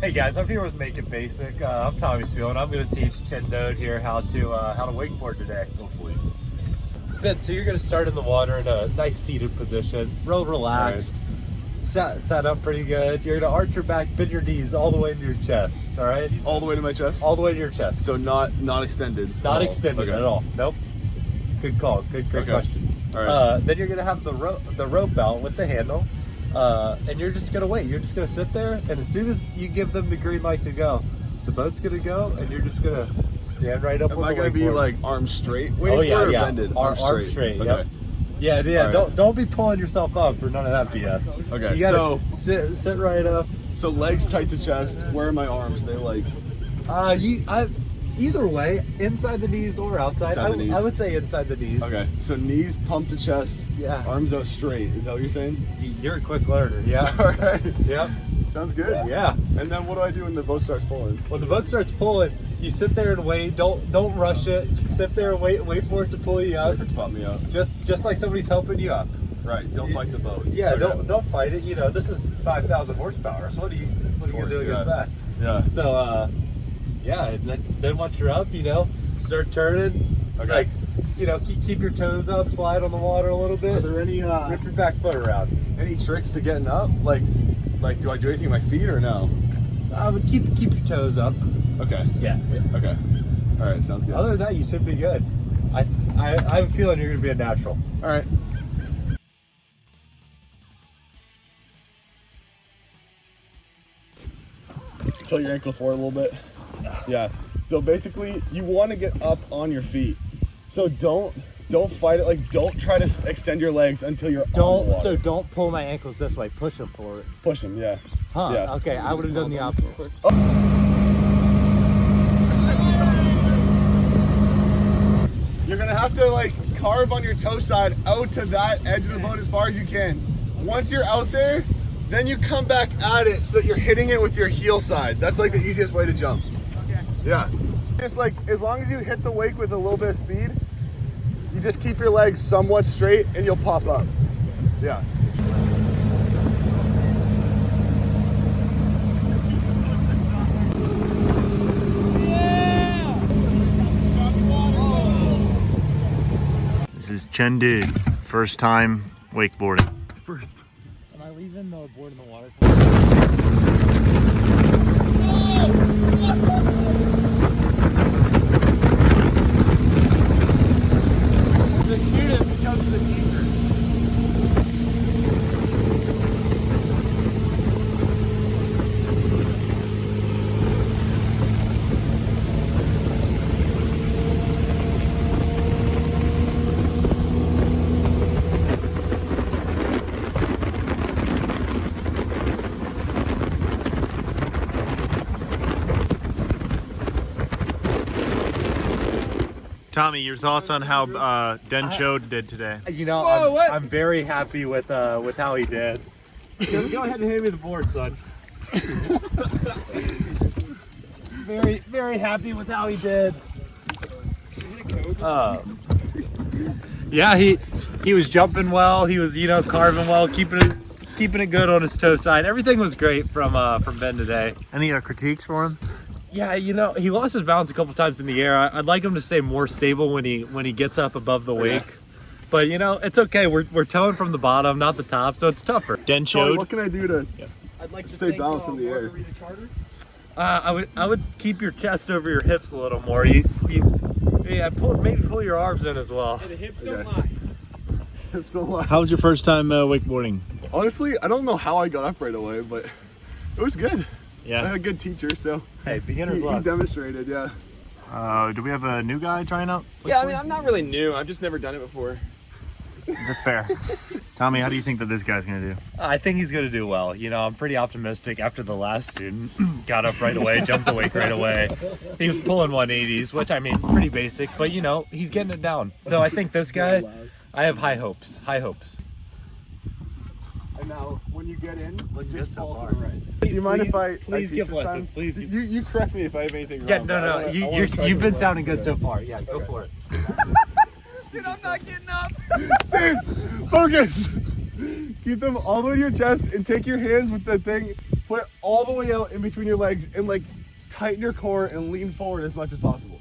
Hey guys, I'm here with Make It Basic. I'm Tommy Steeltoe, and I'm going to teach Chen Dowd here how to wakeboard today. Hopefully. Good. So you're going to start in the water in a nice seated position, real relaxed, set up pretty good. You're going to arch your back, bend your knees all the way into your chest. All right. All the way to my chest. All the way to your chest. So not extended. Not extended at all. Nope. Good call. Great question. All right. Then you're going to have the rope out with the handle. And you're just gonna wait. You're just gonna sit there, and as soon as you give them the green light to go, the boat's gonna go, and you're just gonna stand right up. Am I gonna be like arms straight? Oh yeah, yeah. Bended? Arms straight. Okay. Yep. Yeah. Right. Don't be pulling yourself up or none of that BS. Okay. You gotta sit right up. So legs tight to chest. Where are my arms? They like. Either way, inside the knees or outside. Inside the knees. I would say inside the knees. Okay. So knees pumped to chest. Yeah. Arms out straight. Is that what you're saying? You're a quick learner. Yeah. All right. Yep. Sounds good. Yeah. And then what do I do when the boat starts pulling? When the boat starts pulling, you sit there and wait. Don't rush it. Sit there and wait for it to pull you up. Wait for it to pop me up. Just like somebody's helping you up. Right. Don't fight the boat. Yeah. Okay. Don't fight it. You know, this is 5,000 horsepower. So what are you gonna do against that? Yeah. So yeah. And then once you're up, you know, start turning. Okay. Like, you know, keep your toes up, slide on the water a little bit. Are there any rip your back foot around? any tricks to getting up? Like do I do anything with my feet or no? I would keep your toes up. Okay. Yeah. Okay. All right. Sounds good. Other than that, you should be good. I have a feeling you're gonna be a natural. All right. Tilt your ankles forward a little bit. Yeah. So basically, you want to get up on your feet. So don't fight it. Like, don't try to extend your legs until you're on the water. So don't pull my ankles this way. Push them forward. Push them. Yeah. Huh. Yeah. Okay. I would have done the opposite. You're gonna have to like carve on your toe side out to that edge of the boat as far as you can. Once you're out there, then you come back at it so that you're hitting it with your heel side. That's like the easiest way to jump. Okay. Yeah. Just like, as long as you hit the wake with a little bit of speed, you just keep your legs somewhat straight and you'll pop up. Yeah. This is Chen Dowd, first time wakeboarding. First. Am I leaving the board in the water? The student becomes the teacher. Tommy, your thoughts on how Dowd did today? You know, I'm very happy with how he did. Go ahead and hand me the board, son. very happy with how he did. Yeah, he was jumping well. He was, you know, carving well, keeping it good on his toe side. Everything was great from Ben today. Any critiques for him? Yeah, you know, he lost his balance a couple times in the air. I'd like him to stay more stable when he gets up above the wake. But you know, it's okay. We're towing from the bottom, not the top, so it's tougher. Tony, what can I do to I'd like to stay balanced in the air? I would keep your chest over your hips a little more. Maybe pull your arms in as well. The hips don't lie. Hips don't lie. How was your first time wakeboarding? Honestly, I don't know how I got up right away, but it was good. I had Yeah. a good teacher, so Hey, beginner's he luck. demonstrated, yeah. Do we have a new guy trying out? Yeah, I mean, I'm not really new. I've just never done it before. That's fair. Tommy, how do you think that this guy's gonna do? I think he's going to do well. You know, I'm pretty optimistic after the last student got up right away, jumped the wake right away. He was pulling 180s, which I mean, pretty basic, but you know, he's getting it down. So I think this guy, I have high hopes. And now, when you get in, Looking just good so fall far. to the right. Do you mind if I please teach give this lessons, time? please. You correct me if I have anything wrong. Yeah, but I no, wanna try you've to been learn. sounding good so far. Yeah, go Okay. for it. Dude, I'm not getting up. Dude, focus. Keep them all the way to your chest and take your hands with the thing Put it all the way out in between your legs and like tighten your core and lean forward as much as possible.